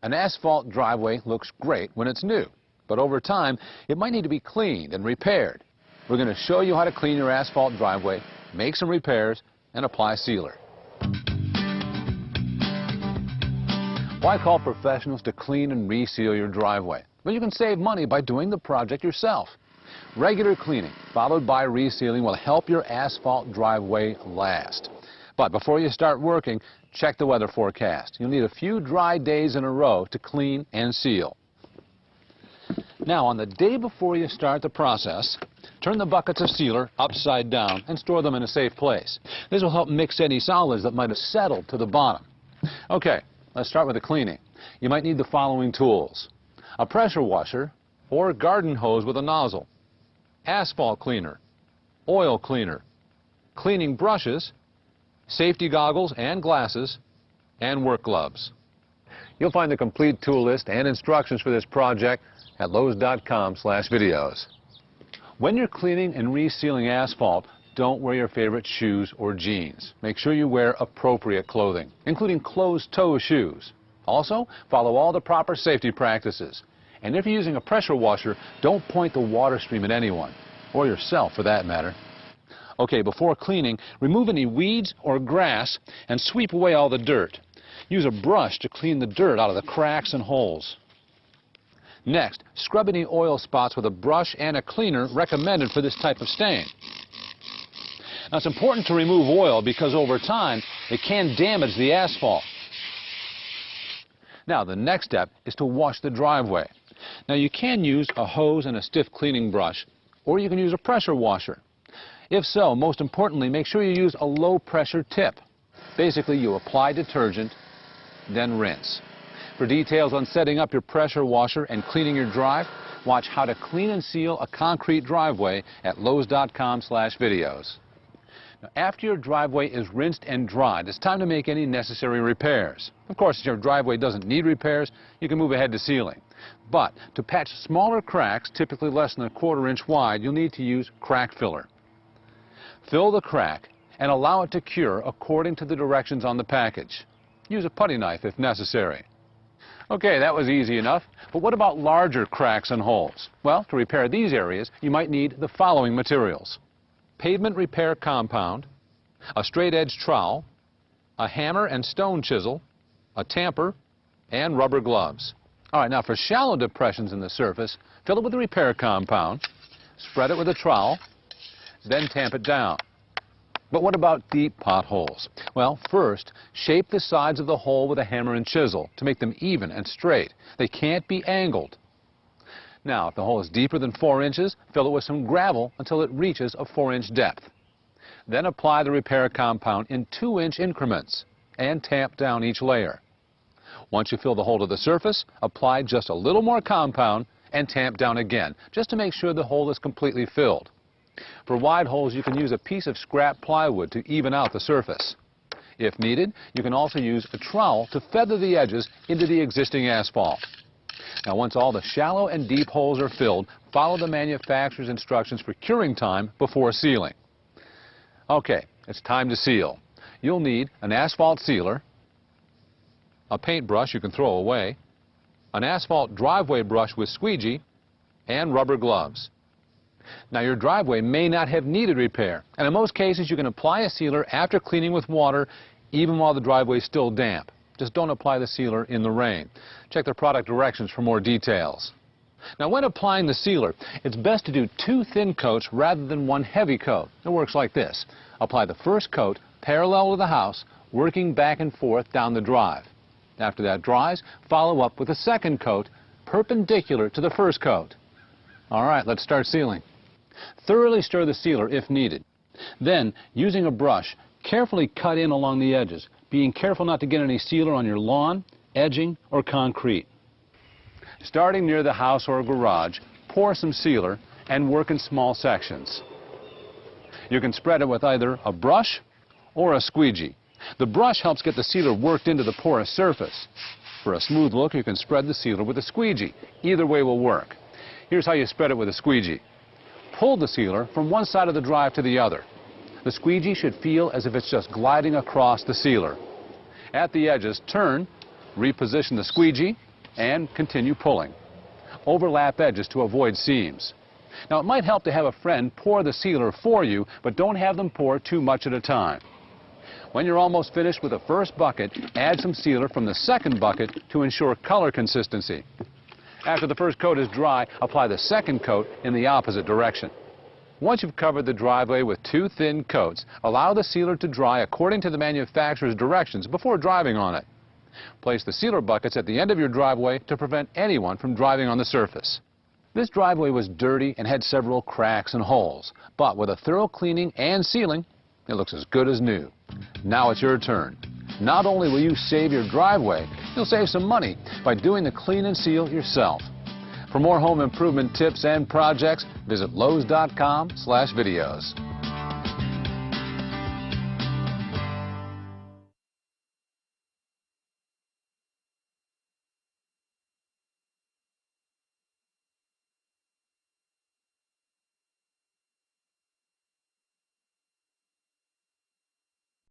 An asphalt driveway looks great when it's new, but over time, it might need to be cleaned and repaired. We're going to show you how to clean your asphalt driveway, make some repairs, and apply sealer. Why call professionals to clean and reseal your driveway? Well, you can save money by doing the project yourself. Regular cleaning, followed by resealing, will help your asphalt driveway last. But before you start working, check the weather forecast. You'll need a few dry days in a row to clean and seal. Now, on the day before you start the process, turn the buckets of sealer upside down and store them in a safe place. This will help mix any solids that might have settled to the bottom. Okay, let's start with the cleaning. You might need the following tools: a pressure washer or garden hose with a nozzle, asphalt cleaner, oil cleaner, cleaning brushes, safety goggles and glasses, and work gloves. You'll find the complete tool list and instructions for this project at Lowe's.com/videos. When you're cleaning and resealing asphalt, don't wear your favorite shoes or jeans. Make sure you wear appropriate clothing, including closed-toe shoes. Also, follow all the proper safety practices. And if you're using a pressure washer, don't point the water stream at anyone, or yourself for that matter. Okay, before cleaning, remove any weeds or grass and sweep away all the dirt. Use a brush to clean the dirt out of the cracks and holes. Next, scrub any oil spots with a brush and a cleaner recommended for this type of stain. Now, it's important to remove oil because over time, it can damage the asphalt. Now, the next step is to wash the driveway. Now, you can use a hose and a stiff cleaning brush, or you can use a pressure washer. If so, most importantly, make sure you use a low-pressure tip. Basically, you apply detergent, then rinse. For details on setting up your pressure washer and cleaning your drive, watch How to Clean and Seal a Concrete Driveway at Lowe's.com/videos. Now, after your driveway is rinsed and dried, it's time to make any necessary repairs. Of course, if your driveway doesn't need repairs, you can move ahead to sealing. But to patch smaller cracks, typically less than 1/4 inch wide, you'll need to use crack filler. Fill the crack and allow it to cure according to the directions on the package. Use a putty knife if necessary. Okay, that was easy enough, but what about larger cracks and holes? Well, to repair these areas, you might need the following materials: pavement repair compound, a straight edge trowel, a hammer and stone chisel, a tamper, and rubber gloves. All right, now for shallow depressions in the surface, fill it with the repair compound, spread it with a trowel, then tamp it down. But what about deep potholes? Well, first, shape the sides of the hole with a hammer and chisel to make them even and straight. They can't be angled. Now, if the hole is deeper than 4 inches, fill it with some gravel until it reaches a 4-inch depth. Then apply the repair compound in 2-inch increments and tamp down each layer. Once you fill the hole to the surface, apply just a little more compound and tamp down again, just to make sure the hole is completely filled. For wide holes, you can use a piece of scrap plywood to even out the surface. If needed, you can also use a trowel to feather the edges into the existing asphalt. Now, once all the shallow and deep holes are filled, follow the manufacturer's instructions for curing time before sealing. Okay, it's time to seal. You'll need an asphalt sealer, a paintbrush you can throw away, an asphalt driveway brush with squeegee, and rubber gloves. Now, your driveway may not have needed repair, and in most cases you can apply a sealer after cleaning with water even while the driveway is still damp. Just don't apply the sealer in the rain. Check the product directions for more details. Now, when applying the sealer, it's best to do 2 thin coats rather than 1 heavy coat. It works like this. Apply the first coat parallel to the house, working back and forth down the drive. After that dries, follow up with a second coat perpendicular to the first coat. All right, let's start sealing. Thoroughly stir the sealer if needed. Then, using a brush, carefully cut in along the edges, being careful not to get any sealer on your lawn, edging, or concrete. Starting near the house or garage, pour some sealer and work in small sections. You can spread it with either a brush or a squeegee. The brush helps get the sealer worked into the porous surface. For a smooth look, you can spread the sealer with a squeegee. Either way will work. Here's how you spread it with a squeegee. Pull the sealer from one side of the drive to the other. The squeegee should feel as if it's just gliding across the sealer. At the edges, turn, reposition the squeegee, and continue pulling. Overlap edges to avoid seams. Now, it might help to have a friend pour the sealer for you, but don't have them pour too much at a time. When you're almost finished with the first bucket, add some sealer from the second bucket to ensure color consistency. After the first coat is dry, apply the second coat in the opposite direction. Once you've covered the driveway with 2 thin coats, allow the sealer to dry according to the manufacturer's directions before driving on it. Place the sealer buckets at the end of your driveway to prevent anyone from driving on the surface. This driveway was dirty and had several cracks and holes, but with a thorough cleaning and sealing, it looks as good as new. Now it's your turn. Not only will you save your driveway, you'll save some money by doing the clean and seal yourself. For more home improvement tips and projects, visit Lowe's.com/videos.